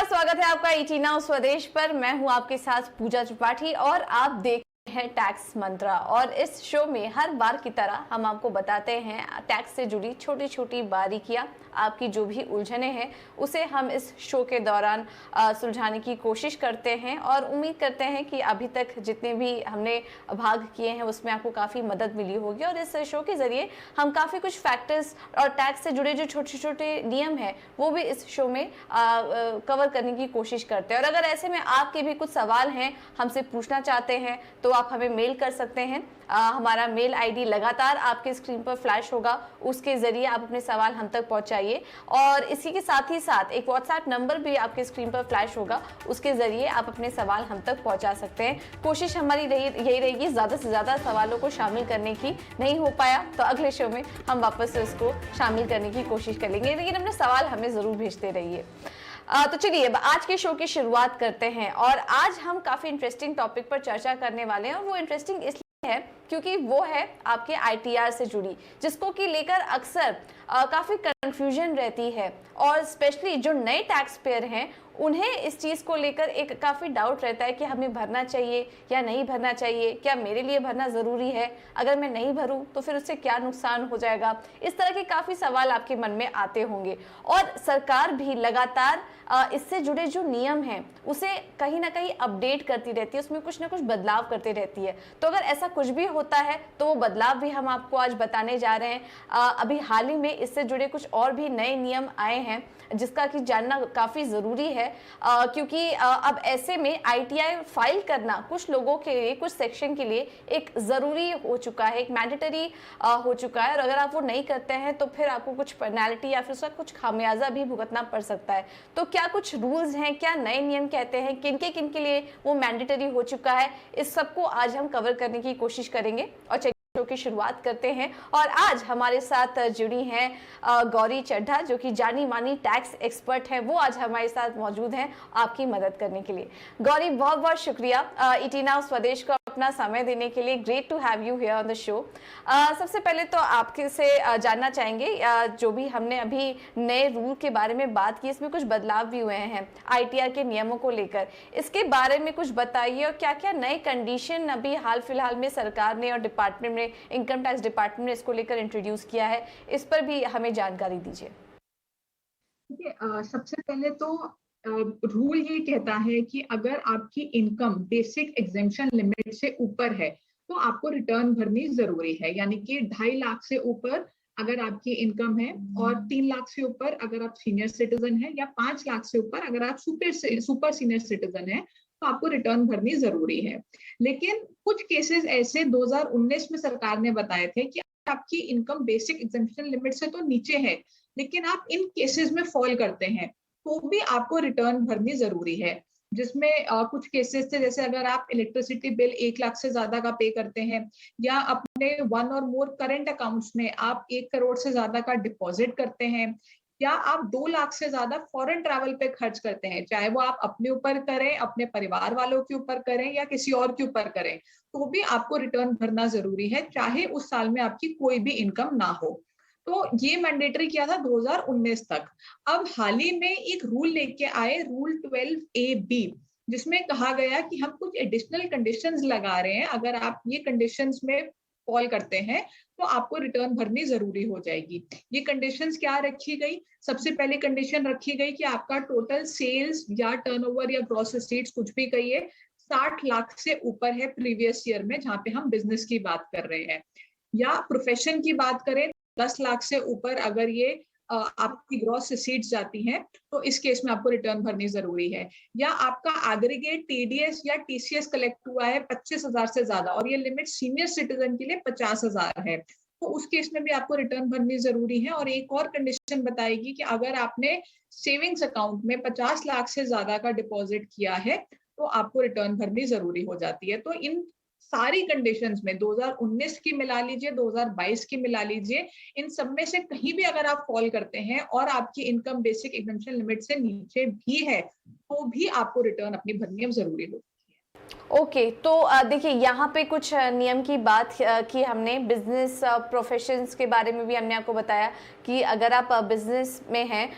स्वागत है आपका ईटी नाउ स्वदेश पर। मैं हूं आपके साथ पूजा त्रिपाठी और आप देख रहे हैं टैक्स मंत्रा। और इस शो में हर बार की तरह हम आपको बताते हैं टैक्स से जुड़ी छोटी छोटी बारीकियां, आपकी जो भी उलझने हैं उसे हम इस शो के दौरान सुलझाने की कोशिश करते हैं। और उम्मीद करते हैं कि अभी तक जितने भी हमने भाग किए हैं उसमें आपको काफ़ी मदद मिली होगी। और इस शो के ज़रिए हम काफ़ी कुछ फैक्टर्स और टैक्स से जुड़े जो छोटे छोटे नियम हैं वो भी इस शो में कवर करने की कोशिश करते हैं। और अगर ऐसे में आपके भी कुछ सवाल हैं, हमसे पूछना चाहते हैं, तो आप हमें मेल कर सकते हैं। हमारा मेल आईडी लगातार आपके स्क्रीन पर फ्लैश होगा, उसके जरिए आप अपने सवाल हम तक पहुंचाइए। और इसी के साथ ही साथ एक व्हाट्सएप नंबर भी आपके स्क्रीन पर फ्लैश होगा, उसके जरिए आप अपने सवाल हम तक पहुंचा सकते हैं। कोशिश हमारी यही रहेगी ज़्यादा से ज़्यादा सवालों को शामिल करने की। नहीं हो पाया तो अगले शो में हम वापस से इसको शामिल करने की कोशिश करेंगे, लेकिन अपने सवाल हमें ज़रूर भेजते रहिए। तो चलिए आज के शो की शुरुआत करते हैं। और आज हम काफ़ी इंटरेस्टिंग टॉपिक पर चर्चा करने वाले हैं। और वो इंटरेस्टिंग इसलिए है क्योंकि वो है आपके आईटीआर से जुड़ी, जिसको कि लेकर अक्सर काफ़ी कंफ्यूजन रहती है। और स्पेशली जो नए टैक्स पेयर हैं उन्हें इस चीज़ को लेकर एक काफ़ी डाउट रहता है कि हमें भरना चाहिए या नहीं भरना चाहिए, क्या मेरे लिए भरना ज़रूरी है, अगर मैं नहीं भरूं तो फिर उससे क्या नुकसान हो जाएगा। इस तरह के काफ़ी सवाल आपके मन में आते होंगे। और सरकार भी लगातार इससे जुड़े जो नियम हैं उसे कहीं ना कहीं अपडेट करती रहती है, उसमें कुछ ना कुछ बदलाव करती रहती है। तो अगर ऐसा कुछ भी होता है तो वो बदलाव भी हम आपको आज बताने जा रहे हैं। अभी हाल ही में इससे जुड़े कुछ और भी नए नियम आए हैं जिसका कि जानना काफ़ी ज़रूरी है। क्योंकि अब ऐसे में आईटीआर फाइल करना कुछ लोगों के लिए, कुछ सेक्शन के लिए एक ज़रूरी हो चुका है, एक मैंडेटरी हो चुका है। और अगर आप वो नहीं करते हैं तो फिर आपको कुछ पेनल्टी या फिर उसका कुछ खामियाजा भी भुगतना पड़ सकता है। तो क्या कुछ रूल्स हैं, क्या नए नियम कहते हैं, किन के लिए वो मैंडेटरी हो चुका है, इस सबको आज हम कवर करने की कोशिश करेंगे। और शो की शुरुआत करते हैं। और आज हमारे साथ जुड़ी हैं गौरी चड्ढा, जो कि जानी मानी टैक्स एक्सपर्ट हैं। वो आज हमारे साथ मौजूद हैं आपकी मदद करने के लिए। गौरी, बहुत बहुत शुक्रिया ईटी नाउ स्वदेश को अपना समय देने के लिए। Great to have you here on the show. सबसे पहले तो आपके से जानना चाहेंगे, जो भी हमने अभी नए रूल के बारे में बात की, इसमें कुछ बदलाव भी हुए हैं आईटीआर के नियमों को लेकर, इसके बारे में कुछ बताइए। और क्या क्या नए कंडीशन अभी हाल फिलहाल में सरकार ने और डिपार्टमेंट ने, इनकम टैक्स डिपार्टमेंट ने इसको लेकर इंट्रोड्यूस किया है, इस पर भी हमें जानकारी दीजिए। सबसे पहले तो रूल ये कहता है कि अगर आपकी इनकम बेसिक एग्जेम्पशन लिमिट से ऊपर है तो आपको रिटर्न भरनी जरूरी है। यानी कि 2.5 लाख से ऊपर अगर आपकी इनकम है, और 3 लाख से ऊपर अगर आप सीनियर सिटीजन है, या 5 लाख से ऊपर अगर आप सुपर सीनियर सिटीजन है, तो आपको रिटर्न भरनी जरूरी है। लेकिन कुछ केसेस ऐसे 2019 में सरकार ने बताए थे कि आपकी इनकम बेसिक एग्जेम्पशन लिमिट से तो नीचे है, लेकिन आप इन केसेस में फॉल करते हैं तो भी आपको रिटर्न भरनी जरूरी है। जिसमें कुछ केसेस थे, जैसे अगर आप इलेक्ट्रिसिटी बिल 1 लाख से ज्यादा का पे करते हैं, या अपने 1 और मोर करंट अकाउंट्स में आप 1 करोड़ से ज्यादा का डिपॉजिट करते हैं, या आप 2 लाख से ज्यादा फॉरेन ट्रैवल पे खर्च करते हैं, चाहे वो आप अपने ऊपर करें, अपने परिवार वालों के ऊपर करें, या किसी और के ऊपर करें, तो भी आपको रिटर्न भरना जरूरी है, चाहे उस साल में आपकी कोई भी इनकम ना हो। तो ये मैंडेटरी किया था 2019 तक। अब हाल ही में एक रूल लेके आए, रूल 12AB, जिसमें कहा गया कि हम कुछ एडिशनल कंडीशंस लगा रहे हैं। अगर आप ये कंडीशंस में फॉल करते हैं तो आपको रिटर्न भरनी जरूरी हो जाएगी। ये कंडीशंस क्या रखी गई? सबसे पहले कंडीशन रखी गई कि आपका टोटल सेल्स या टर्नओवर या ग्रॉस रिसीट्स कुछ भी कहिए 60 लाख से ऊपर है प्रीवियस ईयर में, जहां पे हम बिजनेस की बात कर रहे हैं। या प्रोफेशन की बात करें, 10 लाख से ऊपर अगर ये आपकी ग्रॉस रिसीट्स जाती हैं तो इस केस में आपको रिटर्न भरनी जरूरी है। या आपका एग्रीगेट टीडीएस या टीसीएस कलेक्ट हुआ है 25,000 से ज्यादा, और ये लिमिट सीनियर सिटीजन के लिए 50,000 है, तो उस केस में भी आपको रिटर्न भरनी जरूरी है। और एक और कंडीशन बताएगी कि अगर आपने सेविंग्स अकाउंट में 50 लाख से ज्यादा का डिपॉजिट किया है तो आपको रिटर्न भरनी जरूरी हो जाती है। तो इन सारी कंडीशंस में 2019 की मिला लीजिए, 2022 की मिला लीजिए, इन सब में से कहीं भी अगर आप फॉल करते हैं और आपकी इनकम बेसिक एग्जेम्पशन लिमिट से नीचे भी है तो भी आपको रिटर्न अपनी भरनी अब जरूरी होती है। ओके, तो देखिए यहाँ पे कुछ नियम की बात की हमने, बिजनेस प्रोफेशंस के बारे में भी हमने आपको बताया कि अगर आप बिजनेस में हैं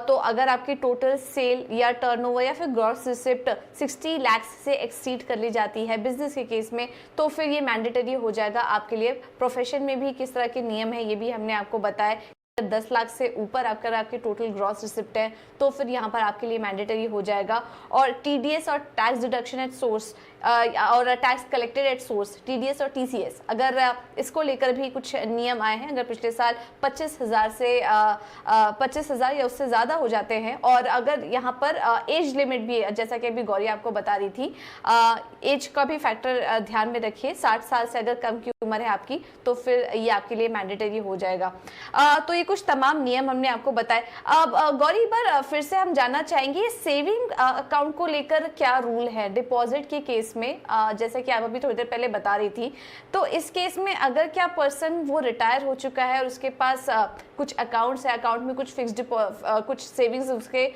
तो अगर आपकी टोटल सेल या टर्नओवर या फिर ग्रॉस रिसिप्ट 60 लाख से एक्सीड कर ली जाती है बिजनेस के केस में, तो फिर ये मैंडेटरी हो जाएगा आपके लिए। प्रोफेशन में भी किस तरह के नियम है ये भी हमने आपको बताया। 10 लाख से ऊपर अगर आपकी टोटल ग्रॉस रिसिप्ट है तो फिर यहाँ पर आपके लिए मैंडेटरी हो जाएगा। और टीडीएस और टैक्स डिडक्शन एट सोर्स और tax collected at source, TDS और टीसीएस, अगर इसको लेकर भी कुछ नियम आए हैं। अगर पिछले साल 25,000 से 25,000 या उससे ज़्यादा हो जाते हैं, और अगर यहाँ पर एज लिमिट भी, जैसा कि अभी गौरी आपको बता रही थी, एज का भी फैक्टर ध्यान में रखिए। 60 साल से अगर कम की उम्र है आपकी तो फिर ये आपके लिए मैंडेटरी हो जाएगा। तो ये कुछ तमाम नियम हमने आपको बताए। अब गौरी, बार फिर से हम जानना चाहेंगे सेविंग अकाउंट को लेकर क्या रूल है डिपॉजिट के केस में, जैसे कि आप अभी थोड़ी देर पहले बता रही थी। तो इस केस में अगर क्या पर्सन वो रिटायर हो चुका है और उसके पास कुछ अकाउंट्स है, अकाउंट में कुछ फिक्स्ड कुछ सेविंग्स उसके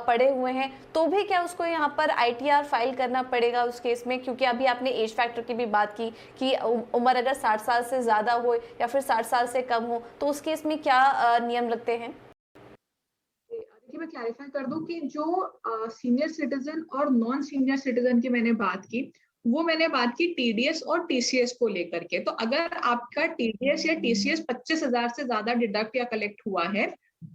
पड़े हुए हैं, तो भी क्या उसको यहाँ पर आईटीआर फाइल करना पड़ेगा उस केस में? क्योंकि अभी आपने एज फैक्टर की भी बात की कि उम्र अगर 60 साल से ज़्यादा हो या फिर 60 साल से कम हो, तो उस केस में क्या नियम लगते हैं? देखिए, मैं क्लैरिफाई कर दूं कि जो सीनियर सिटीजन और नॉन सीनियर सिटीजन की मैंने बात की, वो मैंने बात की टीडीएस और टीसीएस को लेकर के। तो अगर आपका टीडीएस या टीसीएस 25,000 से ज्यादा डिडक्ट या कलेक्ट हुआ है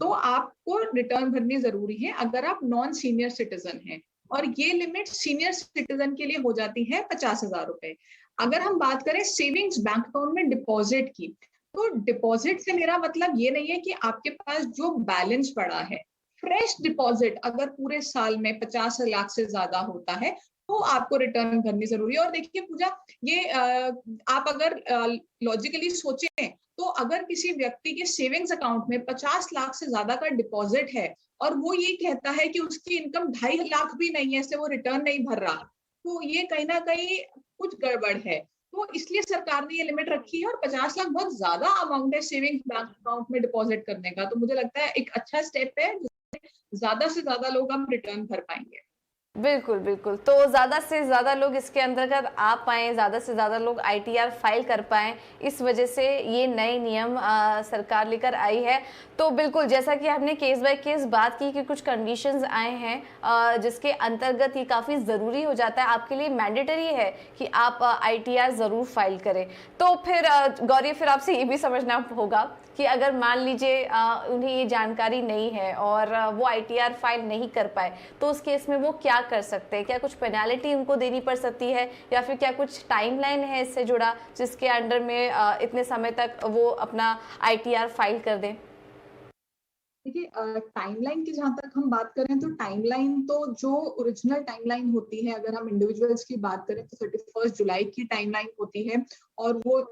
तो आपको रिटर्न भरनी जरूरी है अगर आप नॉन सीनियर सिटीजन हैं। और ये लिमिट सीनियर सिटीजन के लिए हो जाती है 50,000 रुपए। अगर हम बात करें सेविंग्स बैंक अकाउंट में डिपॉजिट की, तो डिपॉजिट से मेरा मतलब ये नहीं है कि आपके पास जो बैलेंस पड़ा है, फ्रेश डिपॉजिट अगर पूरे साल में 50 लाख से ज्यादा होता है तो आपको रिटर्न भरनी जरूरी है। और देखिए पूजा, ये आप अगर लॉजिकली सोचें तो अगर किसी व्यक्ति के सेविंग्स अकाउंट में 50 लाख से ज्यादा का डिपॉजिट है और वो ये कहता है कि उसकी इनकम 2.5 लाख भी नहीं है, इससे वो रिटर्न नहीं भर रहा, तो ये कहीं ना कहीं कुछ गड़बड़ है। तो इसलिए सरकार ने ये लिमिट रखी है, और 50 लाख बहुत ज्यादा अमाउंट है सेविंग्स बैंक अकाउंट में डिपॉजिट करने का। तो मुझे लगता है एक अच्छा स्टेप है, ज्यादा से ज्यादा लोग हम रिटर्न भर पाएंगे। बिल्कुल बिल्कुल, तो ज़्यादा से ज़्यादा लोग इसके अंतर्गत आ पाएँ, ज़्यादा से ज़्यादा लोग आईटीआर फाइल कर पाएँ, इस वजह से ये नए नियम सरकार लेकर आई है। तो बिल्कुल, जैसा कि हमने केस बाय केस बात की कि कुछ कंडीशंस आए हैं जिसके अंतर्गत ये काफ़ी ज़रूरी हो जाता है, आपके लिए मैंडेटरी है कि आप आईटीआर ज़रूर फाइल करें। तो फिर गौरी, फिर आपसे ये भी समझना होगा कि अगर मान लीजिए उन्हें ये जानकारी नहीं है और वो आईटीआर फाइल नहीं कर पाए, तो उस केस में वो क्या कर सकते हैं? क्या कुछ पेनाल्टी उनको देनी पड़ सकती है, या फिर क्या कुछ टाइमलाइन है इससे जुड़ा जिसके अंडर में इतने समय तक वो अपना आईटीआर फाइल कर दें? देखिए, टाइमलाइन की जहां तक हम बात करें तो टाइमलाइन तो जो ओरिजिनल टाइमलाइन होती है, अगर हम इंडिविजुअल्स की बात करें तो 31 जुलाई की टाइमलाइन होती है। और वो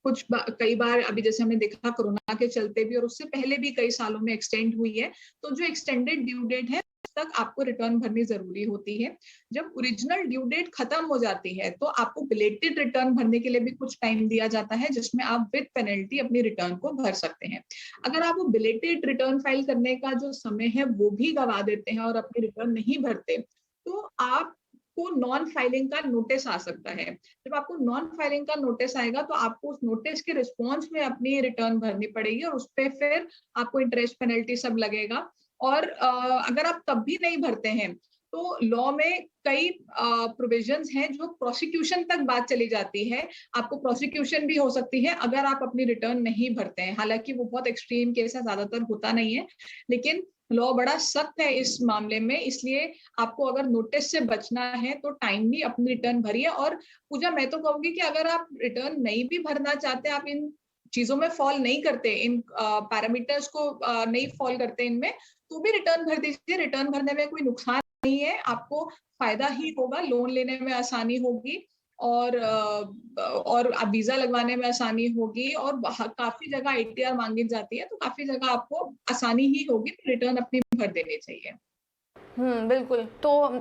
कई बार अभी जैसे हमने देखा कोरोना के चलते भी और उससे पहले भी कई सालों में एक्सटेंड हुई है। तो जो एक्सटेंडेड ड्यू डेट है तक आपको रिटर्न भरनी जरूरी होती है। जब ओरिजिनल ड्यू डेट खत्म हो जाती है तो आपको बिलेटेड रिटर्न भरने के लिए भी कुछ टाइम दिया जाता है, जिसमें आप विद पेनल्टी अपनी रिटर्न को भर सकते हैं। अगर आप वो बिलेटेड रिटर्न फाइल करने का जो समय है वो भी गवा देते हैं और अपनी रिटर्न नहीं भरते, तो आपको नॉन फाइलिंग का नोटिस आ सकता है। जब आपको नॉन फाइलिंग का नोटिस आएगा तो आपको उस नोटिस के रिस्पॉन्स में अपनी रिटर्न भरनी पड़ेगी और उस पर फिर आपको इंटरेस्ट पेनल्टी सब लगेगा। और अगर आप तब भी नहीं भरते हैं तो लॉ में कई प्रोविजंस हैं जो प्रोसिक्यूशन तक बात चली जाती है। आपको प्रोसिक्यूशन भी हो सकती है अगर आप अपनी रिटर्न नहीं भरते हैं। हालांकि वो बहुत एक्सट्रीम केस है, ज्यादातर होता नहीं है, लेकिन लॉ बड़ा सख्त है इस मामले में। इसलिए आपको अगर नोटिस से बचना है तो टाइमली अपनी रिटर्न भरिए। और पूजा, मैं तो कहूंगी कि अगर आप रिटर्न नहीं भी भरना चाहते, आप इन चीजों में फॉल नहीं करते, इन पैरामीटर्स को नहीं फॉल करते इनमें, तो भी रिटर्न भर दीजिए। रिटर्न भरने में कोई नुकसान नहीं है, आपको फायदा ही होगा, लोन लेने में आसानी होगी और वीजा लगवाने में आसानी होगी। और काफी जगह आईटीआर मांगी जाती है तो काफी जगह आपको आसानी ही होगी, रिटर्न अपनी भर देनी चाहिए। बिल्कुल। तो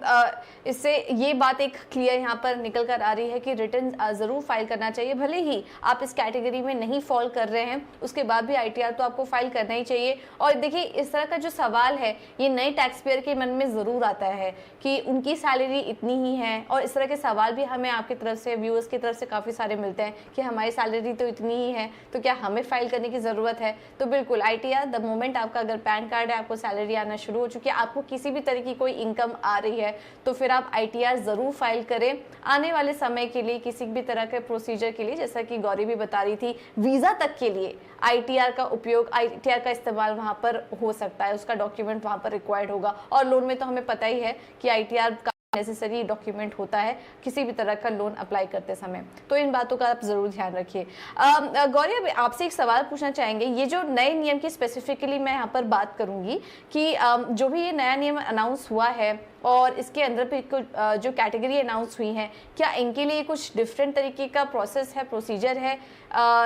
इससे ये बात एक क्लियर यहाँ पर निकल कर आ रही है कि रिटर्न ज़रूर फाइल करना चाहिए, भले ही आप इस कैटेगरी में नहीं फॉल कर रहे हैं, उसके बाद भी आईटीआर तो आपको फाइल करना ही चाहिए। और देखिए, इस तरह का जो सवाल है ये नए टैक्स पेयर के मन में ज़रूर आता है कि उनकी सैलरी इतनी ही है, और इस तरह के सवाल भी हमें आपकी तरफ से, व्यूअर्स की तरफ से काफ़ी सारे मिलते हैं कि हमारी सैलरी तो इतनी ही है, तो क्या हमें फाइल करने की ज़रूरत है। तो बिल्कुल आईटीआर, द मोमेंट आपका अगर पैन कार्ड है, आपको सैलरी आना शुरू हो चुकी है, आपको किसी भी तरह की कोई इनकम आ रही है, तो फिर आप आईटीआर ज़रूर फाइल करें। आने वाले समय के लिए किसी भी तरह के प्रोसीजर के लिए, जैसा कि गौरी भी बता रही थी, वीज़ा तक के लिए आईटीआर का उपयोग, आईटीआर का इस्तेमाल वहाँ पर हो सकता है, उसका डॉक्यूमेंट वहाँ पर रिक्वायर्ड होगा। और लोन में तो हमें पता ही है कि आईटीआर का नेसेसरी डॉक्यूमेंट होता है किसी भी तरह का लोन अप्लाई करते समय, तो इन बातों का आप जरूर ध्यान रखिए। गौरी, अब आपसे एक सवाल पूछना चाहेंगे, ये जो नए नियम की स्पेसिफिकली मैं यहाँ पर बात करूंगी कि जो भी ये नया नियम अनाउंस हुआ है और इसके अंदर भी कुछ जो कैटेगरी अनाउंस हुई है, क्या इनके लिए कुछ डिफरेंट तरीके का प्रोसेस है, प्रोसीजर है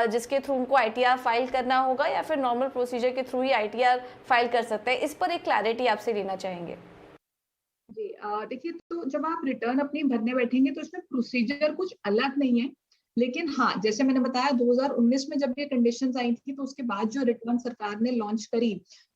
जिसके थ्रू उनको आईटीआर फाइल करना होगा, या फिर नॉर्मल प्रोसीजर के थ्रू ही आईटीआर फाइल कर सकते हैं? इस पर एक क्लैरिटी आपसे लेना चाहेंगे। जी, देखिए, तो जब आप रिटर्न अपनी भरने बैठेंगे तो इसमें प्रोसीजर कुछ अलग नहीं है, लेकिन हाँ, जैसे मैंने बताया 2019 में जब ये कंडीशंस आई थी, तो उसके बाद जो रिटर्न सरकार ने लॉन्च करी,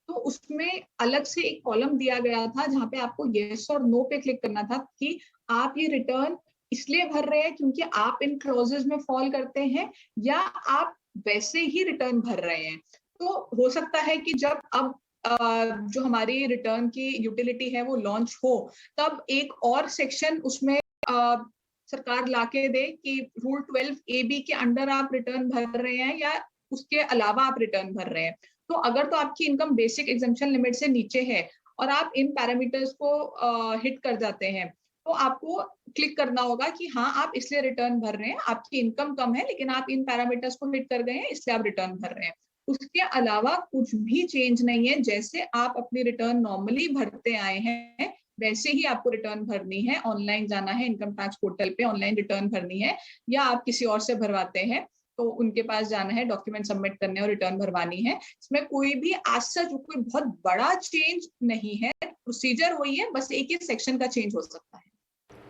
तो उसमें अलग से एक कॉलम दिया गया था जहाँ पे आपको येस और नो पे क्लिक करना था कि आप ये रिटर्न इसलिए भर रहे हैं क्योंकि आप इन क्लॉजेज में फॉल करते हैं, या आप वैसे ही रिटर्न भर रहे हैं। तो हो सकता है कि जब अब जो हमारी रिटर्न की यूटिलिटी है वो लॉन्च हो, तब एक और सेक्शन उसमें सरकार लाके दे कि रूल 12 AB के अंडर आप रिटर्न भर रहे हैं या उसके अलावा आप रिटर्न भर रहे हैं। तो अगर तो आपकी इनकम बेसिक एग्जम्पशन लिमिट से नीचे है और आप इन पैरामीटर्स को हिट कर जाते हैं, तो आपको क्लिक करना होगा कि हाँ, आप इसलिए रिटर्न भर रहे हैं, आपकी इनकम कम है लेकिन आप इन पैरामीटर्स को हिट कर गए हैं, इसलिए आप रिटर्न भर रहे हैं। उसके अलावा कुछ भी चेंज नहीं है। जैसे आप अपनी रिटर्न नॉर्मली भरते आए हैं, वैसे ही आपको रिटर्न भरनी है। ऑनलाइन जाना है, इनकम टैक्स पोर्टल पे ऑनलाइन रिटर्न भरनी है, या आप किसी और से भरवाते हैं तो उनके पास जाना है, डॉक्यूमेंट सबमिट करने और रिटर्न भरवानी है। इसमें कोई भी आज सच कोई बहुत बड़ा चेंज नहीं है, प्रोसीजर वही है, बस एक ही सेक्शन का चेंज हो सकता है।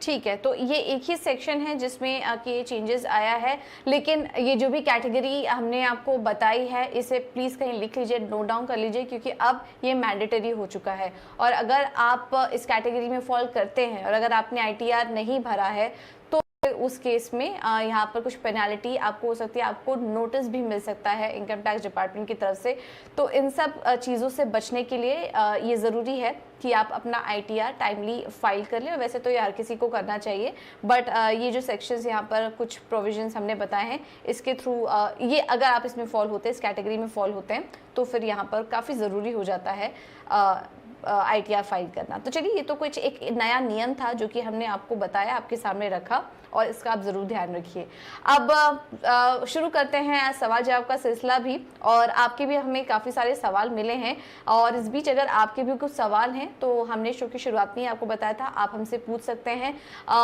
ठीक है, तो ये एक ही सेक्शन है जिसमें कि ये चेंजेस आया है, लेकिन ये जो भी कैटेगरी हमने आपको बताई है, इसे प्लीज़ कहीं लिख लीजिए, नोट डाउन कर लीजिए, क्योंकि अब ये मैंडेटरी हो चुका है। और अगर आप इस कैटेगरी में फॉल करते हैं और अगर आपने आईटीआर नहीं भरा है, तो उस केस में यहाँ पर कुछ पेनाल्टी आपको हो सकती है, आपको नोटिस भी मिल सकता है इनकम टैक्स डिपार्टमेंट की तरफ से। तो इन सब चीज़ों से बचने के लिए ये ज़रूरी है कि आप अपना आईटीआर टाइमली फाइल कर लें। वैसे तो ये हर किसी को करना चाहिए, बट ये जो सेक्शंस यहाँ पर कुछ प्रोविजंस हमने बताए हैं, इसके थ्रू ये अगर आप इसमें फॉल होते हैं, इस कैटेगरी में फॉल होते हैं, तो फिर यहाँ पर काफ़ी ज़रूरी हो जाता है आईटीआर फाइल करना। तो चलिए, ये तो कुछ एक नया नियम था जो कि हमने आपको बताया, आपके सामने रखा, और इसका आप ज़रूर ध्यान रखिए। अब शुरू करते हैं सवाल जवाब का सिलसिला भी, और आपके भी हमें काफ़ी सारे सवाल मिले हैं, और इस बीच अगर आपके भी कुछ सवाल हैं तो हमने शो की शुरुआत में ही आपको बताया था, आप हमसे पूछ सकते हैं।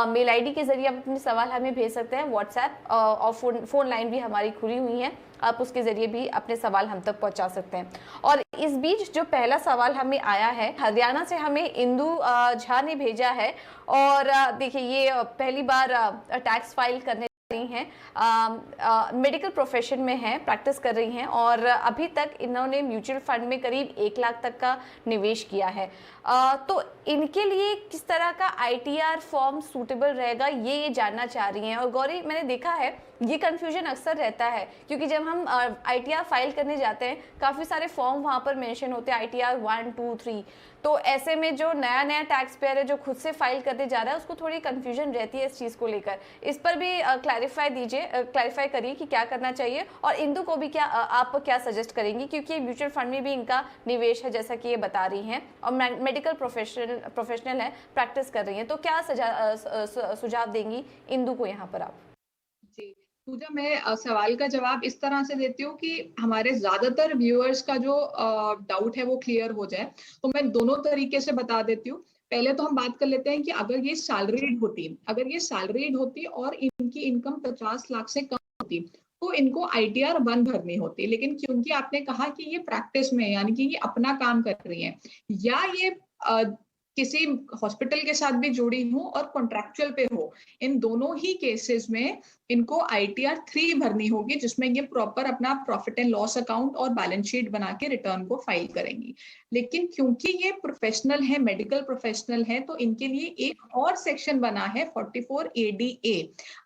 मेल आईडी के जरिए आप अपने सवाल हमें भेज सकते हैं, व्हाट्सएप और फोन लाइन भी हमारी खुली हुई है, आप उसके जरिए भी अपने सवाल हम तक पहुंचा सकते हैं। और इस बीच जो पहला सवाल हमें आया है, हरियाणा से हमें इंदु झा ने भेजा है, और देखिए, ये पहली बार टैक्स फाइल करने रही हैं, मेडिकल प्रोफेशन में हैं, प्रैक्टिस कर रही हैं, और अभी तक इन्होंने म्यूचुअल फंड में करीब 1 लाख तक का निवेश किया है। तो इनके लिए किस तरह का आईटीआर फॉर्म सूटेबल रहेगा, ये जानना चाह रही हैं। और गौरी, मैंने देखा है ये कन्फ्यूजन अक्सर रहता है, क्योंकि जब हम आईटीआर फाइल करने जाते हैं, काफ़ी सारे फॉर्म वहाँ पर मेंशन होते हैं, आईटीआर 1, 2, 3। तो ऐसे में जो नया टैक्स पेयर है, जो खुद से फाइल करने जा रहा है, उसको थोड़ी कन्फ्यूजन रहती है इस चीज़ को लेकर। इस पर भी क्लैरिफाई करिए कि क्या करना चाहिए, और इंदु को भी आप क्या सजेस्ट करेंगी, क्योंकि म्यूचुअल फंड में भी इनका निवेश है, जैसा कि ये बता रही हैं, और मेडिकल प्रोफेशनल है, प्रैक्टिस कर रही हैं। तो क्या सुझाव देंगी इंदु को यहाँ पर आप? जी, पूजा, मैं सवाल का जवाब इस तरह से देती हूँ कि हमारे ज्यादातर व्यूअर्स का जो डाउट है वो क्लियर हो जाए, तो मैं दोनों तरीके से बता देती हूँ। पहले तो हम बात कर लेते हैं कि अगर ये सैलरीड होती और इनकी इनकम 50 लाख से कम होती, तो इनको आईटीआर 1 भरनी होती। लेकिन क्योंकि आपने कहा कि ये प्रैक्टिस में, यानी कि ये अपना काम कर रही है, या ये किसी हॉस्पिटल के साथ भी जुड़ी हूँ और कॉन्ट्रैक्चुअल पे हो, इन दोनों ही केसेस में इनको ITR 3 भरनी होगी, जिसमें ये प्रॉपर अपना प्रॉफिट एंड लॉस अकाउंट और बैलेंस शीट बना के रिटर्न को फाइल करेंगी। लेकिन क्योंकि ये प्रोफेशनल है, मेडिकल प्रोफेशनल है, तो इनके लिए एक और सेक्शन बना है 44 ADA।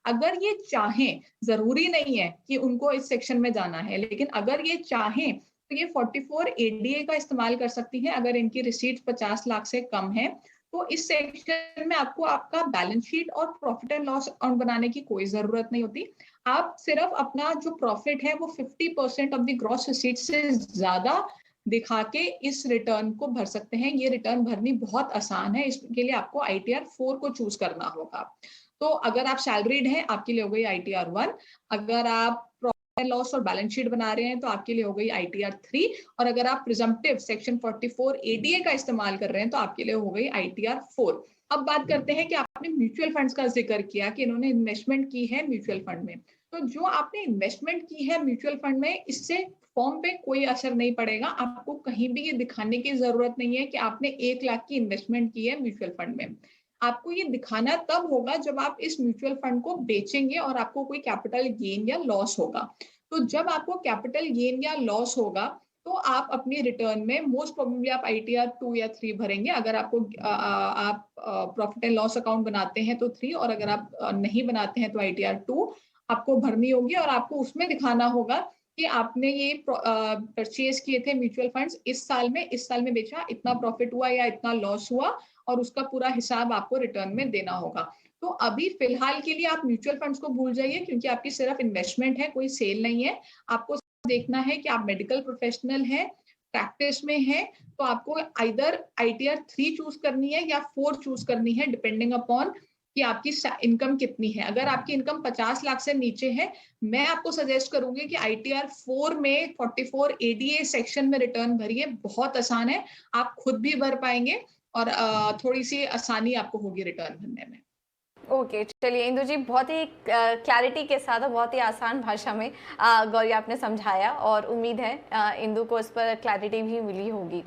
अगर ये चाहें, जरूरी नहीं है कि उनको इस सेक्शन में जाना है, लेकिन अगर ये चाहें तो ये 44 ADA का इस्तेमाल कर सकती है। अगर इनकी रिसीट 50 लाख से कम है तो इस सेक्शन में आपको आपका बैलेंस शीट और प्रॉफिट एंड लॉस अकाउंट बनाने की कोई जरूरत नहीं होती। आप सिर्फ अपना जो प्रॉफिट है वो 50% ऑफ द ग्रॉस रिसीट से ज्यादा दिखा के इस रिटर्न को भर सकते हैं। ये रिटर्न भरनी बहुत आसान है, इसके लिए आपको ITR 4 को चूज करना होगा। तो अगर आप सैलरीड हैं, आपके लिए हो गई ITR 1। अगर आप लॉस और बैलेंस शीट बना रहे हैं तो आपके लिए हो गई ITR 3। और अगर आप प्रिजम्पटिव सेक्शन 44 ADA का इस्तेमाल कर रहे हैं तो आपके लिए हो गई ITR 4। अब बात करते हैं कि आपने म्यूचुअल फंड्स का जिक्र किया कि इन्होंने इन्वेस्टमेंट की है म्यूचुअल फंड में। तो जो आपने इन्वेस्टमेंट की है म्यूचुअल फंड में, इससे फॉर्म पे कोई असर नहीं पड़ेगा। आपको कहीं भी ये दिखाने की जरूरत नहीं है कि आपने 1 लाख की इन्वेस्टमेंट की है म्यूचुअल फंड में। आपको ये दिखाना तब होगा जब आप इस म्यूचुअल फंड को बेचेंगे और आपको कोई कैपिटल गेन या लॉस होगा। तो जब आपको कैपिटल गेन या लॉस होगा तो आप अपनी रिटर्न में मोस्ट प्रोबेबली आप ITR 2 या 3 भरेंगे। अगर आपको आप प्रॉफिट एंड लॉस अकाउंट बनाते हैं तो 3, और अगर आप नहीं बनाते हैं तो ITR 2 आपको भरनी होगी। और आपको उसमें दिखाना होगा कि आपने ये परचेज किए थे म्यूचुअल फंड्स इस साल में बेचा, इतना प्रॉफिट हुआ या इतना लॉस हुआ, और उसका पूरा हिसाब आपको रिटर्न में देना होगा। तो अभी फिलहाल के लिए आप म्यूचुअल फंड्स को भूल जाइए, क्योंकि आपकी सिर्फ इन्वेस्टमेंट है, कोई सेल नहीं है। आपको देखना है कि आप मेडिकल प्रोफेशनल है, प्रैक्टिस में है, तो आपको आइदर ITR 3 चूज करनी है या 4 चूज करनी है, डिपेंडिंग अपॉन कि आपकी इनकम कितनी है। अगर आपकी इनकम 50 लाख से नीचे है, मैं आपको सजेस्ट करूंगी कि ITR 4 में 44 ADA सेक्शन में रिटर्न भरिए। बहुत आसान है, आप खुद भी भर पाएंगे और थोड़ी सी आसानी आपको होगी रिटर्न भरने में। ओके, चलिए इंदु जी, बहुत ही क्लैरिटी के साथ और बहुत ही आसान भाषा में गौरी आपने समझाया, और उम्मीद है इंदु को इस पर क्लैरिटी भी मिली होगी।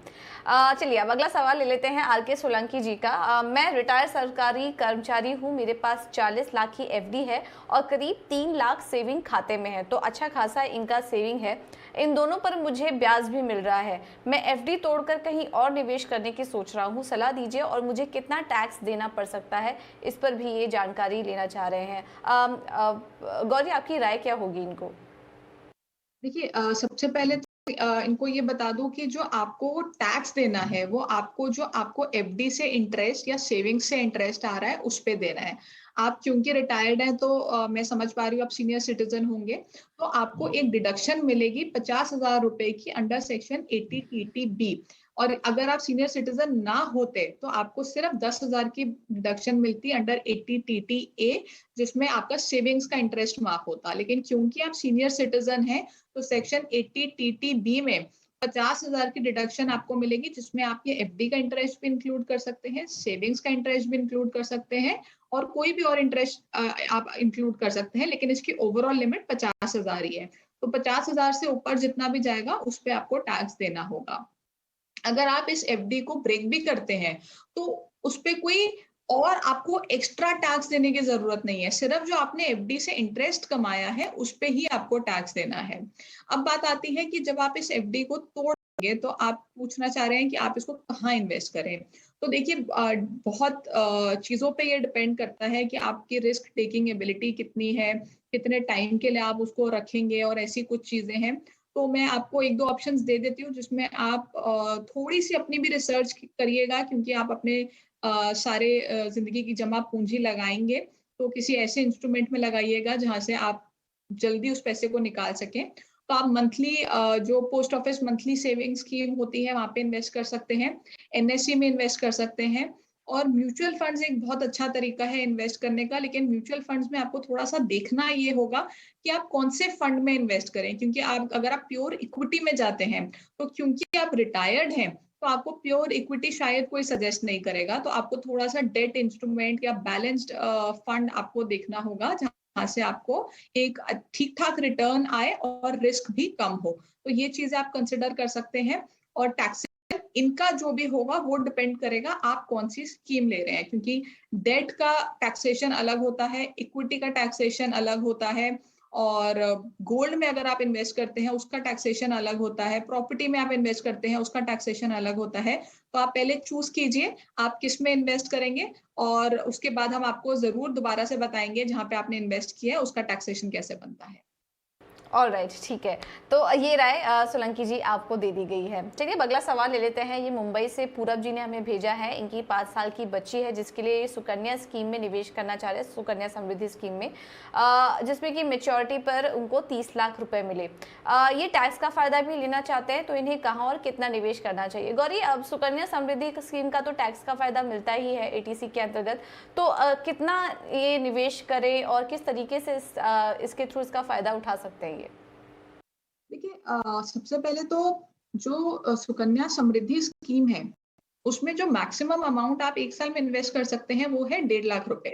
चलिए अब अगला सवाल ले लेते हैं RK सोलंकी जी का। मैं रिटायर्ड सरकारी कर्मचारी हूँ, मेरे पास 40 लाख की FD है और करीब 3 लाख सेविंग खाते में है, तो अच्छा खासा इनका सेविंग है। इन दोनों पर मुझे ब्याज भी मिल रहा है। मैं FD तोड़कर कहीं और निवेश करने की सोच रहा हूँ, सलाह दीजिए, और मुझे कितना टैक्स देना पड़ सकता है, इस पर भी ये जानकारी लेना चाह रहे हैं। गौरी, आपकी राय क्या होगी इनको? देखिए, सबसे पहले तो इनको ये बता दूं कि जो आपको टैक्स देना है वो आपको जो आपको FD से इंटरेस्ट या सेविंग से इंटरेस्ट आ रहा है उस पे देना है। आप क्योंकि रिटायर्ड हैं तो मैं समझ पा रही हूँ आप सीनियर सिटीजन होंगे, तो आपको एक डिडक्शन मिलेगी 50,000 रुपए की अंडर सेक्शन 80TTB। और अगर आप सीनियर सिटीजन ना होते तो आपको सिर्फ 10,000 की डिडक्शन मिलती अंडर 80TTA, जिसमें आपका सेविंग्स का इंटरेस्ट माफ होता। लेकिन क्योंकि आप सीनियर सिटीजन हैं तो सेक्शन 80TTB में 50,000 की डिडक्शन आपको मिलेगी, जिसमें आप ये FD का इंटरेस्ट भी इंक्लूड कर सकते हैं, सेविंग्स का इंटरेस्ट भी इंक्लूड कर सकते हैं, और कोई भी और इंटरेस्ट आप इंक्लूड कर सकते हैं। लेकिन इसकी ओवरऑल लिमिट 50,000 ही है। तो 50,000 से ऊपर जितना भी जाएगा उस पर आपको टैक्स देना होगा। अगर आप इस FD को ब्रेक भी करते हैं तो उस पे कोई और आपको एक्स्ट्रा टैक्स देने की जरूरत नहीं है। सिर्फ जो आपने FD से इंटरेस्ट कमाया है उस पे ही आपको टैक्स देना है। अब बात आती है कि जब आप इस FD को तोड़ेंगे तो आप पूछना चाह रहे हैं कि आप इसको कहाँ इन्वेस्ट करें। तो देखिए, बहुत चीजों पे ये डिपेंड करता है कि आपकी रिस्क टेकिंग एबिलिटी कितनी है, कितने टाइम के लिए आप उसको रखेंगे, और ऐसी कुछ चीजें हैं। तो मैं आपको 1-2 ऑप्शंस दे देती हूँ जिसमें आप थोड़ी सी अपनी भी रिसर्च करिएगा, क्योंकि आप अपने सारे जिंदगी की जमा पूंजी लगाएंगे तो किसी ऐसे इंस्ट्रूमेंट में लगाइएगा जहां से आप जल्दी उस पैसे को निकाल सकें। तो आप मंथली जो post office monthly saving scheme होती है वहां पे इन्वेस्ट कर सकते हैं, NSE में इन्वेस्ट कर सकते हैं, और म्यूचुअल फंड्स एक बहुत अच्छा तरीका है इन्वेस्ट करने का। लेकिन म्यूचुअल फंड्स में आपको थोड़ा सा देखना ये होगा कि आप कौन से फंड में इन्वेस्ट करें, क्योंकि आप अगर आप प्योर इक्विटी में जाते हैं तो क्योंकि आप रिटायर्ड हैं तो आपको प्योर इक्विटी शायद कोई सजेस्ट नहीं करेगा। तो आपको थोड़ा सा डेट इंस्ट्रूमेंट या बैलेंस्ड फंड आपको देखना होगा जहां से आपको एक ठीक ठाक रिटर्न आए और रिस्क भी कम हो। तो ये चीजें आप कंसिडर कर सकते हैं। और टैक्स इनका जो भी होगा वो डिपेंड करेगा आप कौन सी स्कीम ले रहे हैं, क्योंकि डेट का टैक्सेशन अलग होता है, इक्विटी का टैक्सेशन अलग होता है, और गोल्ड में अगर आप इन्वेस्ट करते हैं उसका टैक्सेशन अलग होता है, प्रॉपर्टी में आप इन्वेस्ट करते हैं उसका टैक्सेशन अलग होता है। तो आप पहले चूज कीजिए आप किस में इन्वेस्ट करेंगे, और उसके बाद हम आपको जरूर दोबारा से बताएंगे जहां पे आपने इन्वेस्ट किया है उसका टैक्सेशन कैसे बनता है। ऑलराइट, ठीक है। तो ये राय सोलंकी जी आपको दे दी गई है। चलिए अब अगला सवाल ले लेते हैं। ये मुंबई से पूरब जी ने हमें भेजा है। इनकी 5 साल की बच्ची है जिसके लिए सुकन्या स्कीम में निवेश करना चाह रहे हैं, सुकन्या समृद्धि स्कीम में, जिसमें कि मेच्योरिटी पर उनको 30 लाख रुपए मिले। ये टैक्स का फायदा भी लेना चाहते हैं, तो इन्हें कहाँ और कितना निवेश करना चाहिए? गौरी, अब सुकन्या समृद्धि स्कीम का तो टैक्स का फायदा मिलता ही है एटीसी के अंतर्गत, तो कितना ये निवेश करें और किस तरीके से इसके थ्रू इसका फायदा उठा सकते हैं? देखिए, सबसे पहले तो जो सुकन्या समृद्धि स्कीम है उसमें जो मैक्सिमम अमाउंट आप एक साल में इन्वेस्ट कर सकते हैं वो है 1.5 लाख रुपए,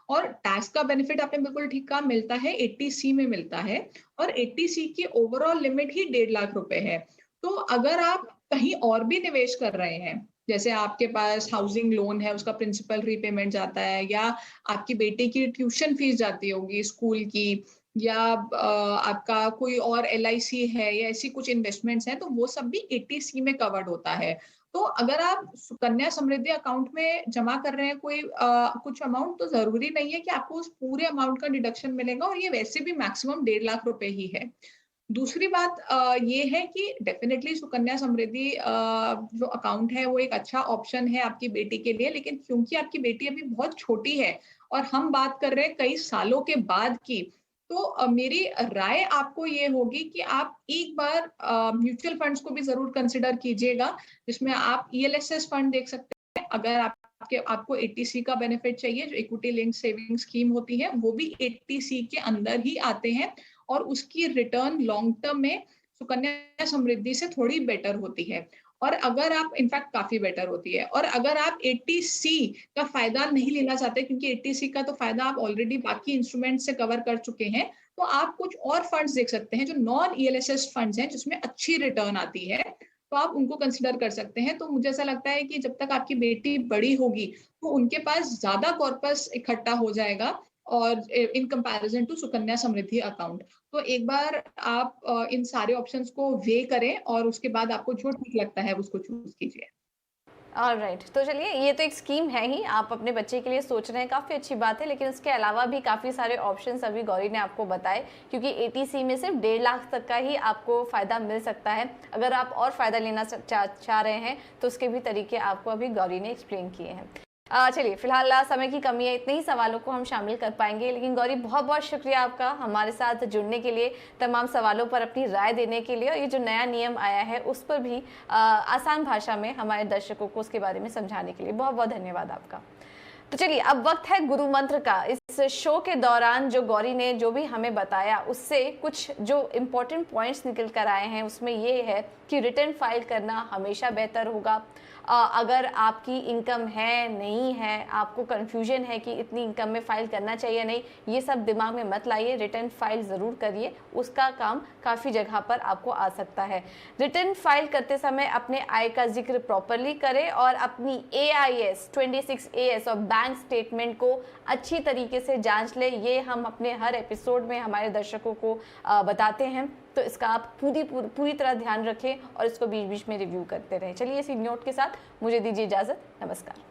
और टैक्स का बेनिफिट आपने बिल्कुल ठीक कहा, मिलता है 80C में मिलता है, और 80C की ओवरऑल लिमिट ही 1.5 लाख रुपए है। तो अगर आप कहीं और भी निवेश कर रहे हैं, जैसे आपके पास हाउसिंग लोन है उसका प्रिंसिपल रीपेमेंट जाता है, या आपकी बेटी की ट्यूशन फीस जाती होगी स्कूल की, या आपका कोई और LIC है, या ऐसी कुछ इन्वेस्टमेंट्स हैं, तो वो सब भी 80C में कवर्ड होता है। तो अगर आप सुकन्या समृद्धि अकाउंट में जमा कर रहे हैं कोई कुछ अमाउंट, तो जरूरी नहीं है कि आपको उस पूरे अमाउंट का डिडक्शन मिलेगा, और ये वैसे भी मैक्सिमम 1.5 लाख रुपए ही है। दूसरी बात ये है कि डेफिनेटली सुकन्या समृद्धि जो अकाउंट है वो एक अच्छा ऑप्शन है आपकी बेटी के लिए, लेकिन क्योंकि आपकी बेटी अभी बहुत छोटी है और हम बात कर रहे हैं कई सालों के बाद की, तो मेरी राय आपको ये होगी कि आप एक बार म्यूचुअल फंड्स को भी जरूर कंसिडर कीजिएगा, जिसमें आप ELSS फंड देख सकते हैं। अगर आपको 80C का बेनिफिट चाहिए, जो इक्विटी लिंक्ड सेविंग स्कीम होती है वो भी 80C के अंदर ही आते हैं, और उसकी रिटर्न लॉन्ग टर्म में सुकन्या समृद्धि से थोड़ी बेटर होती है, और अगर आप इनफैक्ट काफी बेटर होती है। और अगर आप 80C का फायदा नहीं लेना चाहते, क्योंकि 80C का तो फायदा आप ऑलरेडी बाकी इंस्ट्रूमेंट से कवर कर चुके हैं, तो आप कुछ और फंड्स देख सकते हैं जो नॉन ELSS फंड्स हैं जिसमें अच्छी रिटर्न आती है, तो आप उनको कंसिडर कर सकते हैं। तो मुझे ऐसा लगता है कि जब तक आपकी बेटी बड़ी होगी तो उनके पास ज्यादा कॉर्पस इकट्ठा हो जाएगा, और in comparison to Sukanya Samriddhi account. तो एक बार आप इन सारे ऑप्शंस को वे करें, और उसके बाद आपको जो ठीक लगता है उसको चूज कीजिए। ऑलराइट, तो चलिए, ये तो एक स्कीम है ही, आप अपने बच्चे के लिए सोच रहे हैं, काफ़ी अच्छी बात है, लेकिन उसके अलावा भी काफ़ी सारे ऑप्शंस अभी गौरी ने आपको बताए, क्योंकि 80C में सिर्फ 1.5 लाख तक का ही आपको फ़ायदा मिल सकता है। अगर आप और फ़ायदा लेना चाह रहे हैं तो उसके भी तरीके आपको अभी गौरी ने एक्सप्लेन किए हैं। चलिए, फिलहाल समय की कमी है, इतने ही सवालों को हम शामिल कर पाएंगे, लेकिन गौरी बहुत बहुत शुक्रिया आपका हमारे साथ जुड़ने के लिए, तमाम सवालों पर अपनी राय देने के लिए, और ये जो नया नियम आया है उस पर भी आसान भाषा में हमारे दर्शकों को उसके बारे में समझाने के लिए बहुत बहुत धन्यवाद आपका। तो चलिए, अब वक्त है गुरु मंत्र का। इस शो के दौरान जो गौरी ने जो भी हमें बताया उससे कुछ जो इम्पोर्टेंट पॉइंट्स निकल कर आए हैं, उसमें ये है कि रिटर्न फाइल करना हमेशा बेहतर होगा। अगर आपकी इनकम है नहीं है, आपको कंफ्यूजन है कि इतनी इनकम में फाइल करना चाहिए नहीं, ये सब दिमाग में मत लाइए, रिटर्न फाइल ज़रूर करिए, उसका काम काफ़ी जगह पर आपको आ सकता है। रिटर्न फाइल करते समय अपने आय का जिक्र प्रॉपरली करें, और अपनी AIS 26AS और बैंक स्टेटमेंट को अच्छी तरीके से जांच ले। ये हम अपने हर एपिसोड में हमारे दर्शकों को बताते हैं, तो इसका आप पूरी तरह ध्यान रखें और इसको बीच बीच में रिव्यू करते रहें। चलिए, इसी नोट के साथ मुझे दीजिए इजाज़त। नमस्कार।